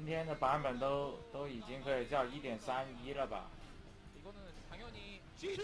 今天的版本都已经可以叫1.31了吧？ 이거는 당연히 GG!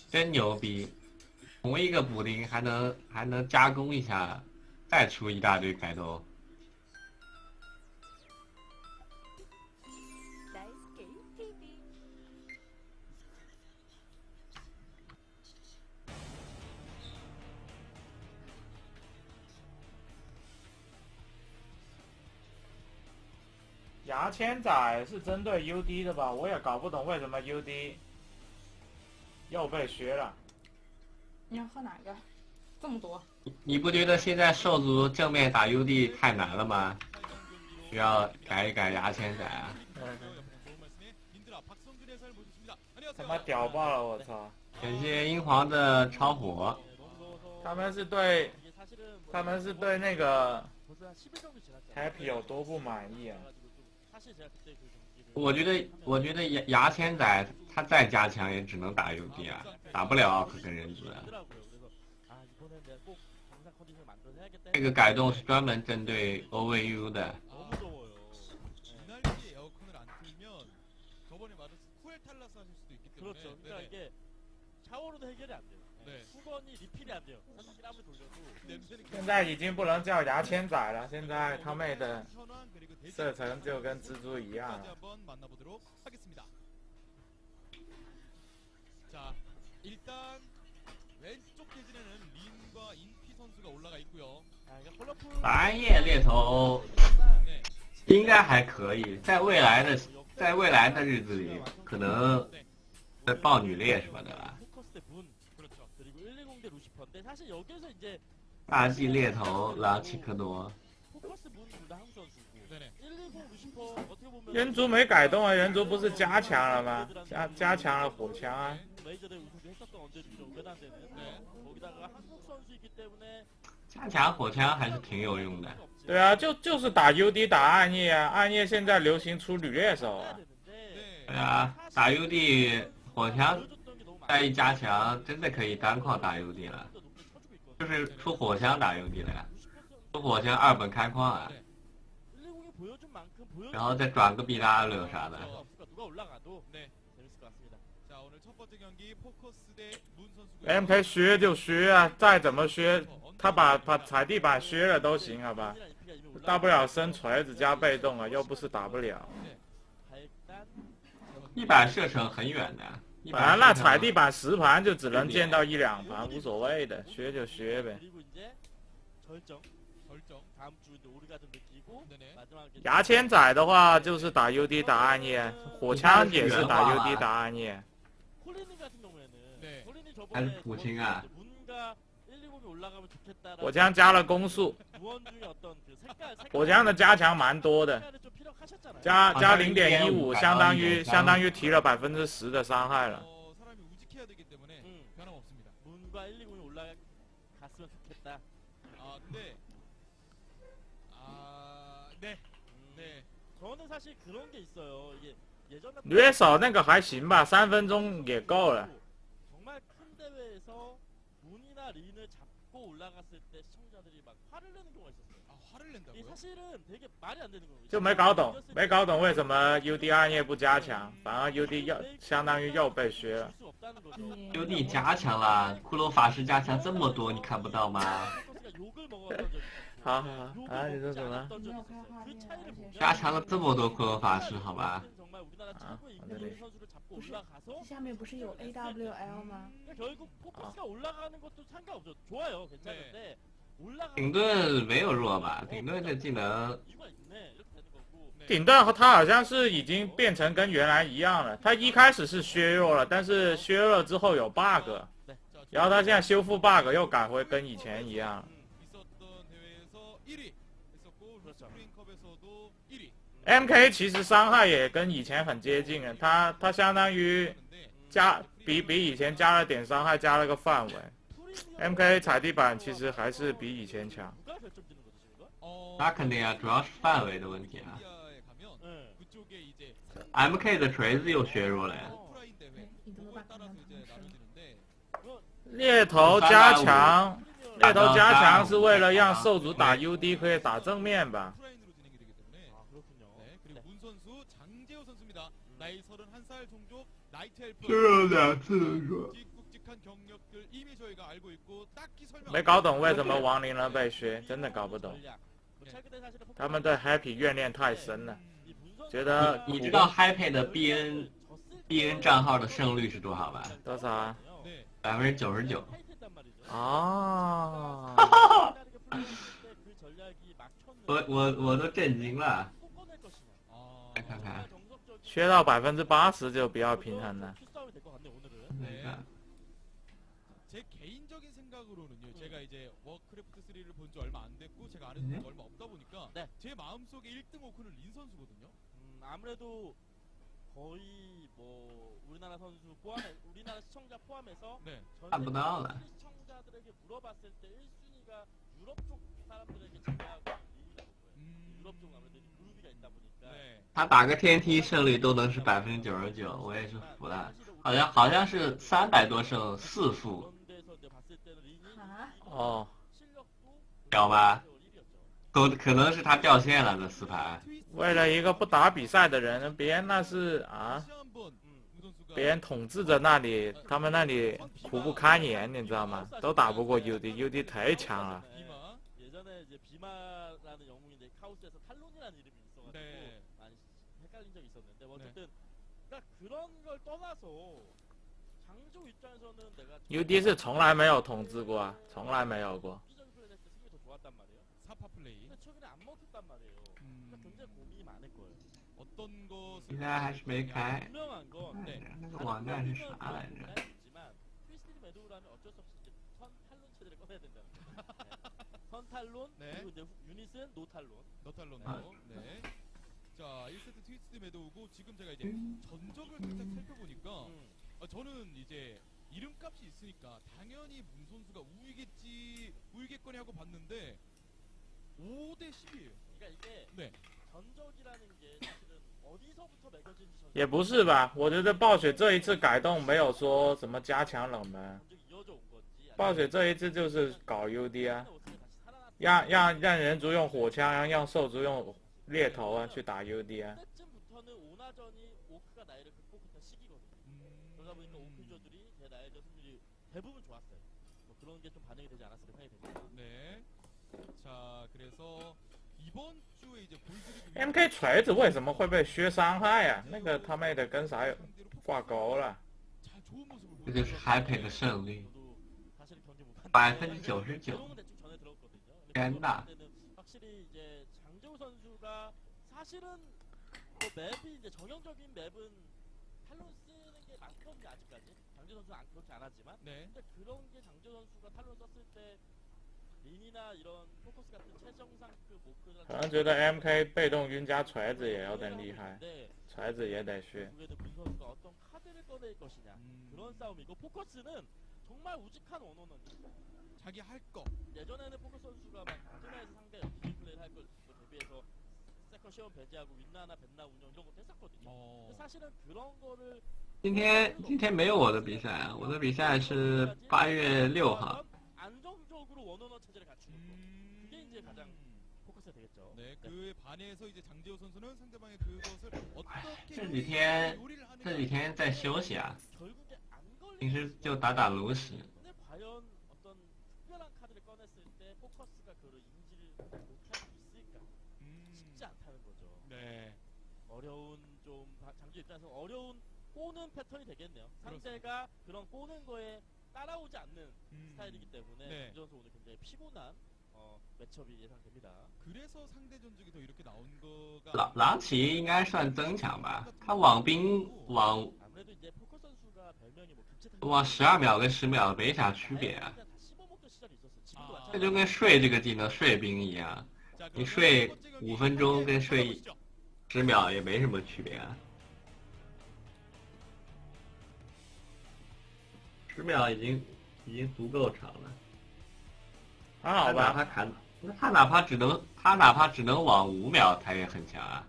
真牛逼！同一个补丁还能加工一下，再出一大堆改动。牙签仔是针对 UD 的吧？我也搞不懂为什么 UD 又被削了。你要喝哪个？这么多。你不觉得现在兽族正面打 UD 太难了吗？需要改一改牙签仔啊！他妈屌爆了！我操！感谢英皇的超火。他们是对那个 Happy 有多不满意啊？我觉得牙签仔他再加强也只能打 UD 啊，打不了奥克跟人族啊。这个改动是专门针对 OVU 的。 그렇죠. 그러니까 이게 샤워로도 해결이 안 돼요. 수건이 리필이 안 돼요. 사실 아무리 돌려도. 现在已经不能叫牙签仔了，现在他妹的射程就跟蜘蛛一样了。 자, 일단 왼쪽 대진에는 린과 인피 선수가 올라가 있고요. 蓝叶猎头应该还可以，在未来的日子里，可能会爆女猎什么的吧。大 G 猎头狼奇克多。 人族没改动啊，人族不是加强了吗？加强了火枪啊。加强火枪还是挺有用的。对啊，就是打 UD 打暗夜啊，暗夜现在流行出女猎手啊。对啊，打 UD 火枪再一加强，真的可以单矿打 UD 了，就是出火枪打 UD 了呀，出火枪2本开矿啊。 然后再转个 BW 啥的。 MK 削就削啊，再怎么削，他把踩地板削了都行，好吧？大不了升锤子加被动啊，又不是打不了。一板射程很远的。本来那踩地板10盘就只能见到1、2盘，无所谓的，削就削呗。 牙签仔的话就是打 UD 打暗夜，火枪也是打 UD 打暗夜。还是普青啊？火枪加了攻速，火枪的加强蛮多的，加0.15，相当于提了10%的伤害了。 掠手那个还行吧，3分钟也够了。就没搞懂为什么 UD 暗夜不加强，反而 UD 相当于又被削了。UD 加强了，骷髅法师加强这么多，你看不到吗？好，啊，你说什么？加强了这么多骷髅法师，好吧？啊，我这里。不是，这下面不是有 AWL 吗？顶盾没有弱吧？顶盾的技能，顶盾他好像是已经变成跟原来一样了。他一开始是削弱了，但是削弱了之后有 bug， 然后他现在修复 bug 又改回跟以前一样。 MK 其实伤害也跟以前很接近了，他相当于比以前加了点伤害，加了个范围。MK 踩地板其实还是比以前强。那肯定啊，主要是范围的问题啊。MK 的锤子又削弱了呀。猎头加强，猎头加强是为了让兽族打 UD 可以打正面吧？ 프라인으로 진행이 되기 때문에. 아 그렇군요. 네, 그리고 문 선수 장재호 선수입니다. 나이 31살 종족 라이트 엘프. 这有2次的说。 굵직굵직한 경력들 이미 저희가 알고 있고 딱히 설명. 没搞懂为什么亡灵人被削，真的搞不懂。 전략. 뭐 최근에 사실은 他们对 Happy 怨念太深了， 이 문선 觉得你知道 Happy 的 BN 账号的胜率是多少吧？多少啊？ 네. 99%。 哦，我都震惊了。 아, 来看看，削到80%就比较平衡了。 네. 제 개인적인 생각으로는요. 제가 이제 워크래프트 3를 본 지 얼마 안 됐고 제가 아는 네? 지가 얼마 없다 보니까 네. 제 마음속에 1등 오크는 린 선수거든요. 아무래도 거의 뭐 우리나라 선수 포함해 우리나라 시청자 포함해서 네. 전 안 보나요? 세계 시청자들에게 물어봤을 때 1순위가 유럽 쪽 사람들에게 제외하고 리니가 높고요. 유럽 쪽 아무래도 그룹이가 있다 보니까 네. 他打个天梯胜率都能是99%，我也是服了。好像是300多胜4负， 그런 데서 이제 봤을 때는 리니 啊，哦， 실력도 屌吧？ 1위였죠. 可能是他掉线了这4盘。为了一个不打比赛的人，别人那是啊， 다시 한번 문 선수가 别人统治着那里，他们那里苦不堪言，你知道吗？都打不过 UD，UD 太强了。 비마. 예전에 이제 비마라는 영웅인데 카오스에서 탈론이라는 이름이 있어가지고 네. 많이 헷갈린 적이 있었는데 뭐 어쨌든 그러니까 그런 걸 떠나서 장조 입장에서는 내가 UD 是从来没有统治过啊，从来没有过。 비전표를 했을 때 승리 더 좋았단 말이에요. 사파 플레이. 근데 최근에 안 먹혔단 말이에요. 그러니까 굉장히 고민이 많을 거예요. 어떤 것을 现在还是没开。 분명한 건 네. 那个网站是啥来着？ 있지만 트위스티드 매도우라면 어쩔 수 없이 이제 선 탈론 체제를 꺼내야 된다는 거예요. 네. 선 탈론 네. 그리고 이제 유닛은 노 탈론. 너탈론도. 네. 자, 1세트 트위스트 매도우고 지금 제가 이제 전적을 살짝 살펴보니까 저는 이제 이름값이 있으니까 당연히 문 선수가 우위겠거니 하고 봤는데 5대 10이에요. 그러니까 이게 네. 전적이라는 게 사실은 어디서부터 매겨진지 전적 也不是吧？我觉得暴雪这一次改动没有说什么加强冷门， 전적이 이어져 온 건지 暴雪这一次就是搞 UD 啊， 어떻게 다시 살아났 让人族用火枪，让兽族用猎头啊去打 UD 啊。 그때쯤부터는 오나전이 오크가 나이를 극복했던 시기거든요. 그러다 보니까 오크 유저들이 제 나이전 승률이 대부분 좋았어요. 뭐 그런 게 좀 반영이 되지 않았을까 생각이 됩니다. 네. 자, 그래서 이번 주에 이제 볼드리그 MK 锤子为什么会被削伤害呀、那个他妹的跟啥有挂钩了？ 자, 좋은 모습을 这 보여. 就是 Happy 的胜率， 저도 사실 경기 못 봤는데 99%。 내용은 대충 전해 들었거든요. 근데 깬다. 그거 때는 확실히 이제 장재호 선수가 사실은 뭐 맵이 이제 전형적인 맵은 탈론 쓰는 게 많거든요 아직까지. 장재호 선수는 그렇게 안 하지만. 네. 근데 그런 게 장재호 선수가 탈론 썼을 때 린이나 이런 포커스 같은 최정상급 모크들 可能觉得 MK 被动晕加锤子也有点厉害， 네. 锤子也得削。 그에도 문 선수가 어떤 카드를 꺼낼 것이냐 그런 싸움이고 포커스는 정말 우직한 원원원이 자기 할 거. 예전에는 포커스 선수가 막 아드나에서 상대 기기 플레이를 할 걸 대비해서 세컨 시험 배제하고 윈나나 벤나 운영 이런 것도 했었거든요. 근데 사실은 그런 거를 今天没有我的比赛啊，我的比赛是8月6号。 안정적으로 원원원 체제를 갖추는 거. 그게 이제 가장 포커스가 되겠죠. 네, 그에 반해서 이제 장재호 선수는 상대방의 그것을 어떻게 这几天 요리를 하느냐. 这几天在休息啊， 결국에 안 걸리는 平时就打炉石。 근데 과연 어떤 특별한 카드를 꺼냈을 때 포커스가 그걸 인지를 못할 수 있을까? 쉽지 않다는 거죠. 네. 어려운 좀 장주 입장에서 어려운 꼬는 패턴이 되겠네요. 상대가 그런 꼬는 거에 따라오지 않는 스타일이기 때문에 네. 이 선수 오늘 굉장히 피곤한 매첩이 예상됩니다. 그래서 상대 전적이 더 이렇게 나온 거가 狼骑应该算增强吧，他网兵往 아무래도 이제 포커 선수가 별명이 뭐 급체往12秒跟10秒没啥区别啊， 다 씹어먹던 시절이 있었어요. 지금도 아. 这就 마찬가지예요. 跟睡这个技能睡兵一样， 자, 你 그러면 睡첫 번째 경기 5分钟跟 함께 睡 만나보시죠. 10秒也没什么区别啊。10秒已经足够长了，还好他哪吧？怕砍，他哪怕只能往5秒，他也很强啊。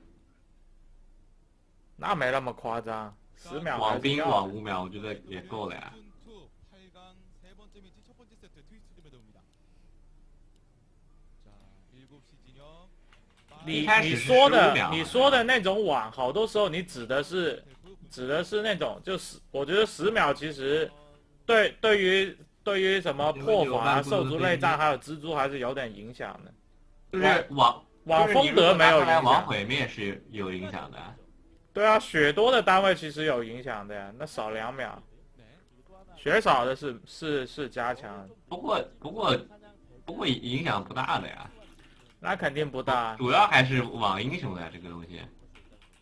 那没那么夸张，10秒还网是要兵往的。 5秒，我觉得也够了呀。 시즌2 8강 세 번째 번째 매치 첫 번째 세트 트위스트 매도입니다. 자, 7시 진영.你说的那种网，好多时候你指的是那种，就是我觉得10秒其实对于什么破法、兽族内战还有蜘蛛还是有点影响的。就是网风德没有影网响。毁灭是有影响的。对啊，血多的单位其实有影响的呀，那少2秒，血少的是加强，不过影响不大的呀。那肯定不大。主要还是网英雄的这个东西。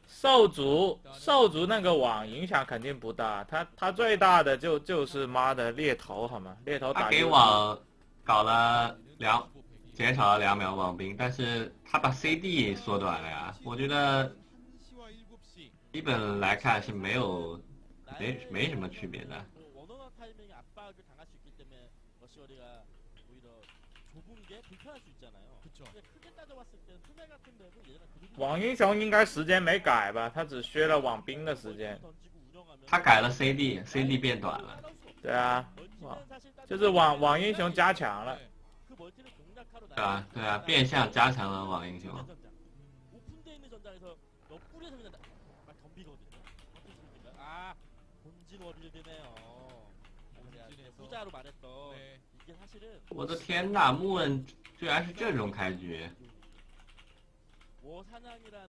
兽族那个网影响肯定不大，他最大的就是妈的猎头好吗？猎头打他给网搞了减少了2秒网兵，但是他把 CD 缩短了呀。我觉得基本来看是没什么区别的。 원어원 타이밍에 압박을 당할 수 있기 때문에 러시어리가 오히려 좁은 게 불편할 수 있잖아요. 그쵸. 근데 크게 따져봤을 때는 투매 같은 데는 예전에 그림이网英雄应该时间没改吧？他只削了网兵的时间。 던지고 운영하면 他改了 CD 变短了。对啊， 멀티는 사실就是网英雄加强了。 그 멀티를 공략하러对啊，变相加强了网英雄。 오픈되어 있는 전장에서 옆구리에서 그냥 막 덤비거든요. 아 본진 워빌드네요. 후자로 말했던 네. 이게 사실은 我的天呐，木问居然是这种开局！ 워사냥이라는